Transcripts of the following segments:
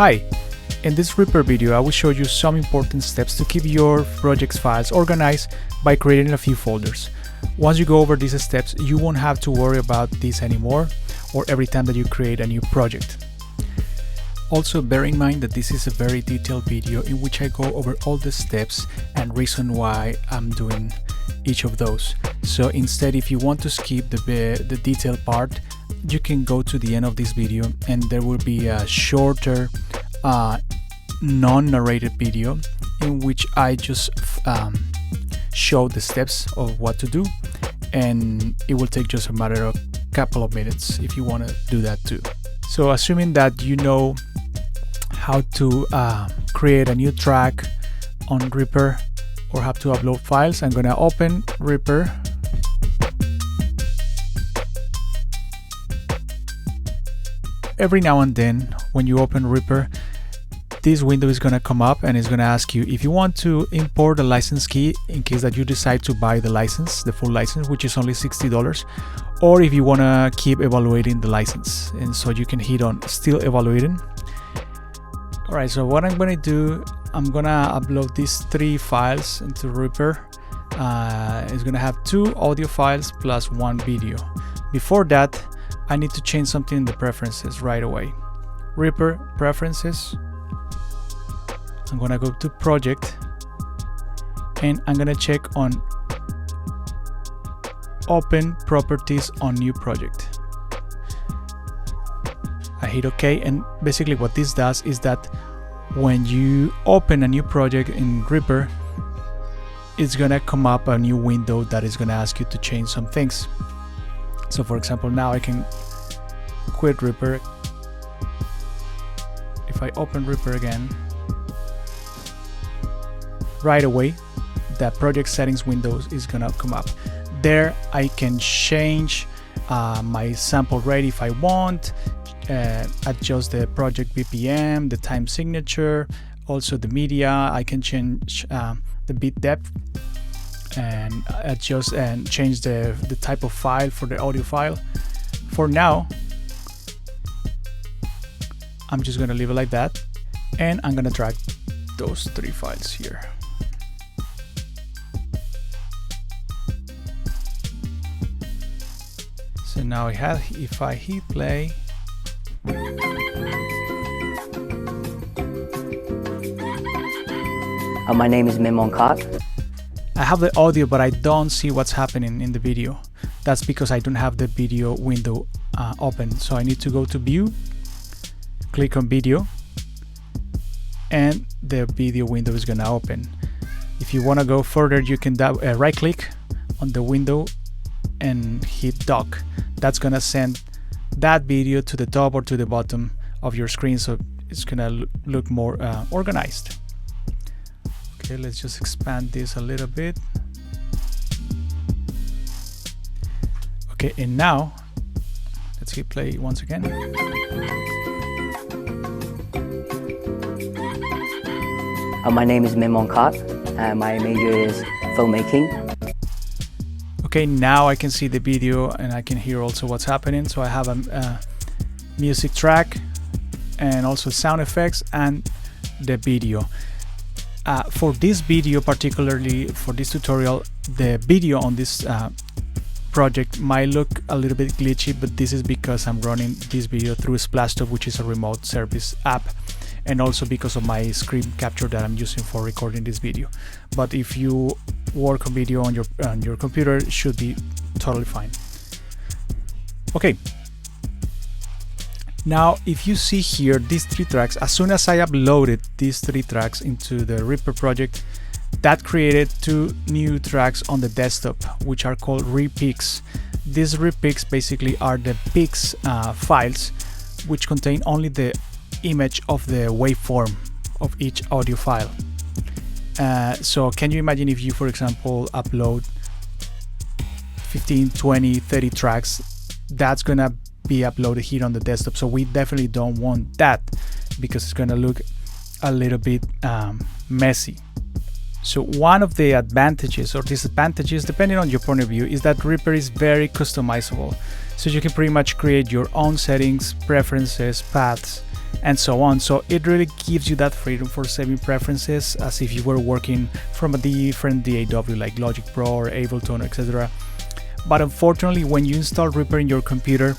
Hi! In this REAPER video, I will show you some important steps to keep your project's files organized by creating a few folders. Once you go over these steps, you won't have to worry about this anymore or every time that you create a new project. Also, bear in mind that this is a very detailed video in which I go over all the steps and reason why I'm doing each of those. So instead, if you want to skip the detailed part, you can go to the end of this video and there will be a shorter non-narrated video in which I just show the steps of what to do, and it will take just a matter of a couple of minutes if you want to do that too. So assuming that you know how to create a new track on REAPER or how to upload files, I'm gonna open REAPER. Every now and then when you open REAPER, this window is going to come up and it's going to ask you if you want to import a license key in case that you decide to buy the license, the full license, which is only $60, or if you want to keep evaluating the license. And so you can hit on still evaluating. All right, so what I'm going to do, I'm going to upload these 3 files into REAPER. It's going to have 2 audio files plus 1 video. Before that, I need to change something in the preferences right away. REAPER preferences. I'm gonna go to project and I'm gonna check on open properties on new project. I hit OK, and basically what this does is that when you open a new project in REAPER, it's gonna come up a new window that is gonna ask you to change some things. So for example, now I can quit REAPER. If I open REAPER again, right away the project settings window is gonna come up. There I can change my sample rate if I want, adjust the project BPM, the time signature, also the media. I can change the bit depth and adjust and change the type of file for the audio file. For now, I'm just gonna leave it like that, and I'm gonna drag those 3 files here. So now if I hit play, my name is Memon Kak. I have the audio, but I don't see what's happening in the video. That's because I don't have the video window open. So I need to go to view, click on video, and the video window is gonna open. If you want to go further, you can right click on the window and hit dock. That's gonna send that video to the top or to the bottom of your screen, so it's gonna look more organized. Okay, let's just expand this a little bit. Okay, and now let's hit play once again. My name is Memon Kak. My major is filmmaking. Okay, now I can see the video and I can hear also what's happening. So I have a music track and also sound effects and the video. For this video, particularly for this tutorial, the video on this project might look a little bit glitchy, but this is because I'm running this video through Splashtop, which is a remote service app, and also because of my screen capture that I'm using for recording this video. But if you work on video on your computer, it should be totally fine. Okay, now if you see here these 3 tracks, as soon as I uploaded these 3 tracks into the REAPER project, that created 2 new tracks on the desktop, which are called REAPERs. These REAPERs basically are the PIX files, which contain only the image of the waveform of each audio file. So can you imagine if you, for example, upload 15, 20, 30 tracks, that's gonna be uploaded here on the desktop. So we definitely don't want that because it's gonna look a little bit messy. So one of the advantages or disadvantages, depending on your point of view, is that REAPER is very customizable. So you can pretty much create your own settings, preferences, paths, and so on. So it really gives you that freedom for saving preferences as if you were working from a different DAW like Logic Pro or Ableton, etc. But unfortunately, when you install Reaper in your computer,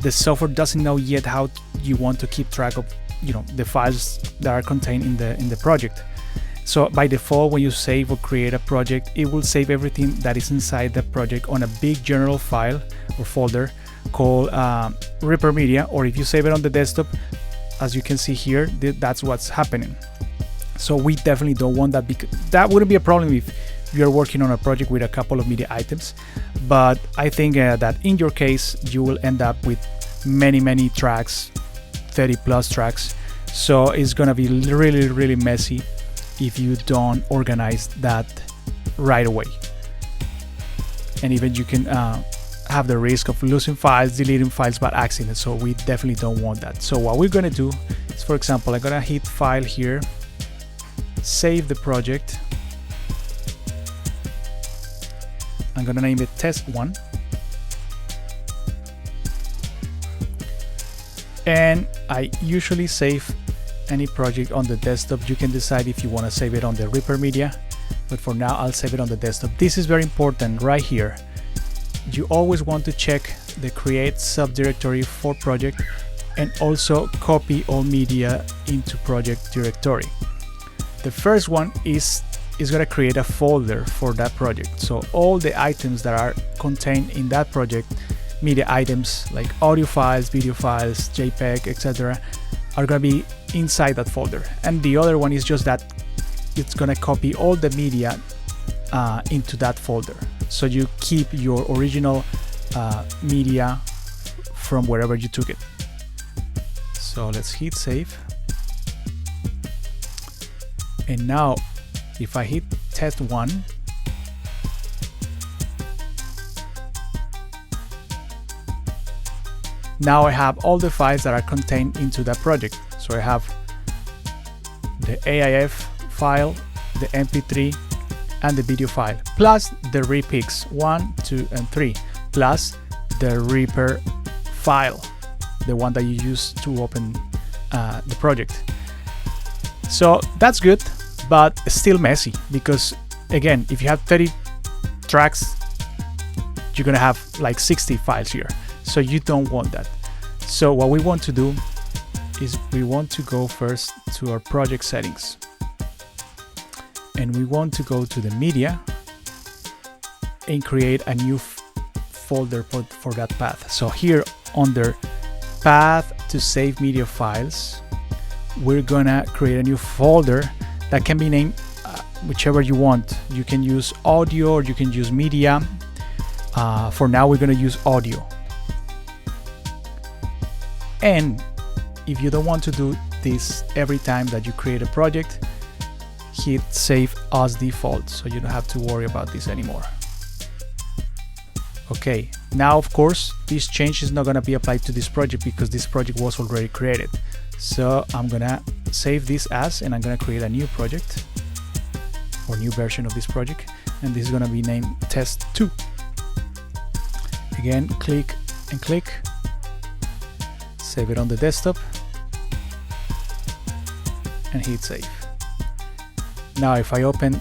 the software doesn't know yet how you want to keep track of, you know, the files that are contained in the project. So by default, when you save or create a project, it will save everything that is inside the project on a big general file or folder called Reaper Media, or if you save it on the desktop, as you can see here, that's what's happening. So we definitely don't want that, because that wouldn't be a problem if you're working on a project with a couple of media items. But I think that in your case, you will end up with many tracks, 30 plus tracks. So it's gonna be really messy if you don't organize that right away. And even you can have the risk of losing files, deleting files by accident. So we definitely don't want that. So what we're gonna do is, for example, I'm gonna hit File here, save the project. I'm gonna name it Test1. And I usually save any project on the desktop. You can decide if you want to save it on the Reaper Media, but for now I'll save it on the desktop. This is very important right here. You always want to check the create subdirectory for project and also copy all media into project directory. The first one is going to create a folder for that project. So all the items that are contained in that project, media items like audio files, video files, JPEG, etc., are going to be inside that folder. And the other one is just that it's going to copy all the media into that folder. So you keep your original media from wherever you took it. So let's hit save. And now if I hit Test1, now I have all the files that are contained into that project. So I have the AIF file, the MP3, and the video file, plus the repics 1, 2, and 3, plus the Reaper file, the one that you use to open the project. So that's good, but still messy, because again, if you have 30 tracks, you're gonna have like 60 files here. So you don't want that. So what we want to do is we want to go first to our project settings, and we want to go to the media and create a new folder for that path. So here under path to save media files, we're gonna create a new folder that can be named whichever you want. You can use audio or you can use media. For now we're gonna use audio. And if you don't want to do this every time that you create a project, hit save as default, so you don't have to worry about this anymore. Okay, now of course this change is not going to be applied to this project because this project was already created. So I'm gonna save this as, and I'm gonna create a new project or new version of this project, and this is gonna be named Test2. Again, click and click, save it on the desktop, and hit save. Now if I open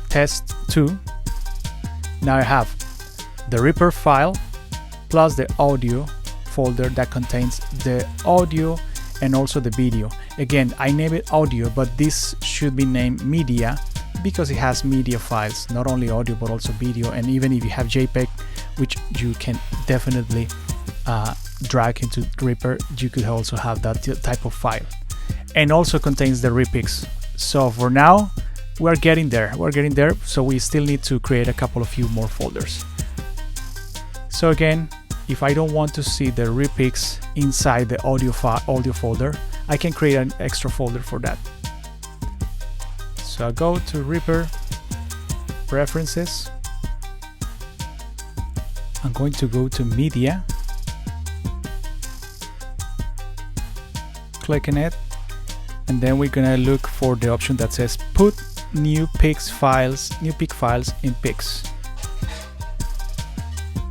Test2, now I have the Reaper file plus the audio folder that contains the audio and also the video. Again, I name it audio, but this should be named media because it has media files, not only audio but also video. And even if you have JPEG, which you can definitely drag into Reaper, you could also have that type of file, and also contains the repics. So for now we're getting there, so we still need to create a couple of few more folders. So again, if I don't want to see the repics inside the audio folder, I can create an extra folder for that. So I go to Reaper, Preferences. I'm going to go to Media, click on it, and then we're gonna look for the option that says Put new pic files in pics.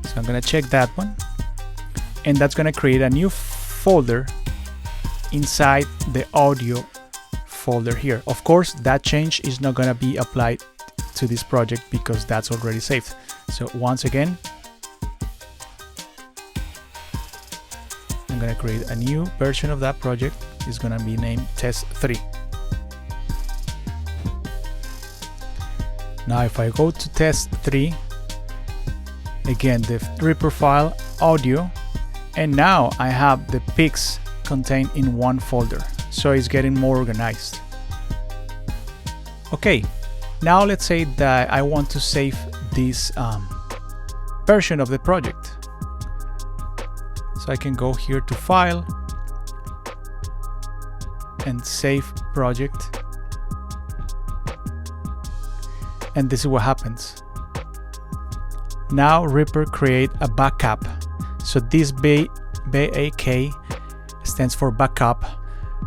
So I'm gonna check that one, and that's gonna create a new folder inside the audio folder here. Of course, that change is not gonna be applied to this project because that's already saved. So once again, I'm gonna create a new version of that project. It's gonna be named test3. Now if I go to test3, again the Reaper file, audio, and now I have the pics contained in one folder, so it's getting more organized. Okay, now let's say that I want to save this version of the project. So I can go here to File and Save Project, and this is what happens. Now Reaper create a backup. So this BAK stands for backup,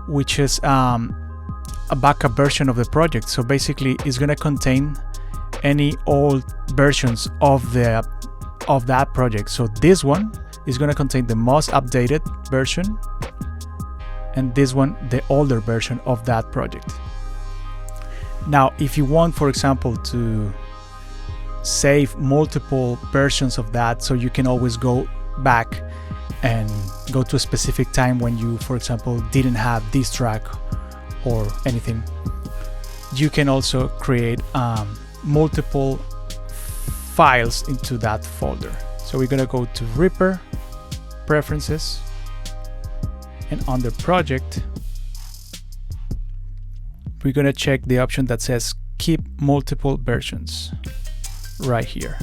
which is a backup version of the project. So basically it's going to contain any old versions of that project. So this one is going to contain the most updated version, and this one the older version of that project. Now if you want, for example, to save multiple versions of that, so you can always go back and go to a specific time when you, for example, didn't have this track or anything, you can also create multiple files into that folder. So we're gonna go to Reaper, Preferences, and under Project, we're gonna check the option that says Keep Multiple Versions right here.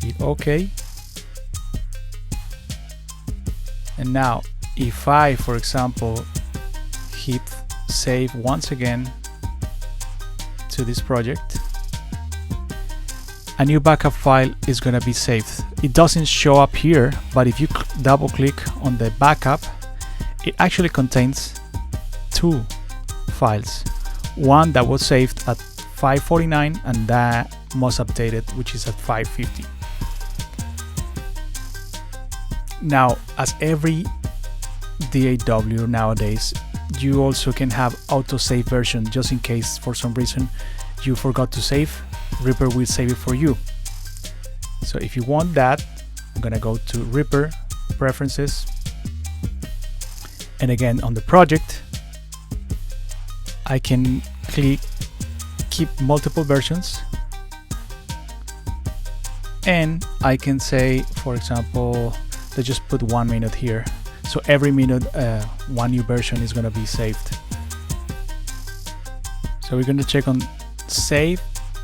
Hit OK. And now if I, for example, hit save once again to this project, a new backup file is going to be saved. It doesn't show up here, but if you double click on the backup, it actually contains two files. One that was saved at 549 and that most updated, which is at 550. Now, as every DAW nowadays, you also can have autosave version, just in case for some reason you forgot to save. Reaper will save it for you. So if you want that, I'm gonna go to Reaper, Preferences, and again on the project, I can click Keep Multiple Versions, and I can say, for example, let's just put 1 minute here. So every minute one new version is going to be saved. So we're going to check on Save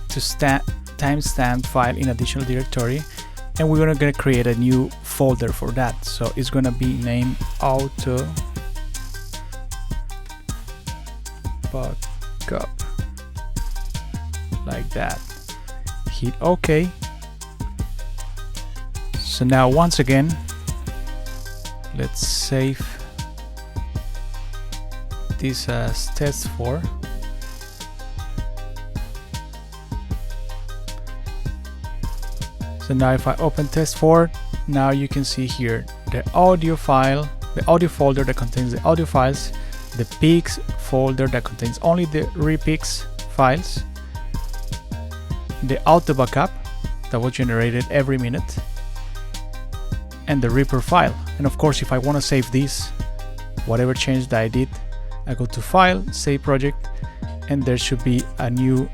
to timestamp file in additional directory, and we're going to create a new folder for that. So it's going to be named Auto Backup, like that. Hit OK. So now once again, let's save this as test4. So now if I open test4, now you can see here the audio file, the audio folder that contains the audio files, the pics folder that contains only the repics files, the auto backup that was generated every minute, and the Reaper file. And of course, if I want to save this, whatever change that I did, I go to File, Save Project, and there should be a new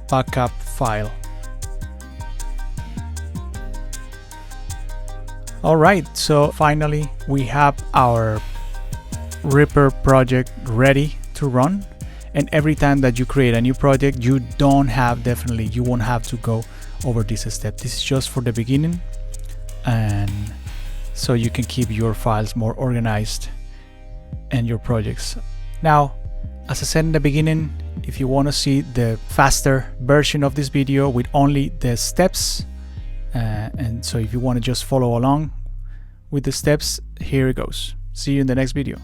backup file. Alright, so finally we have our Reaper project ready to run, and every time that you create a new project, you won't have to go over this step. This is just for the beginning, and so you can keep your files more organized and your projects. Now, as I said in the beginning, if you want to see the faster version of this video with only the steps, and so if you want to just follow along with the steps, here it goes. See you in the next video.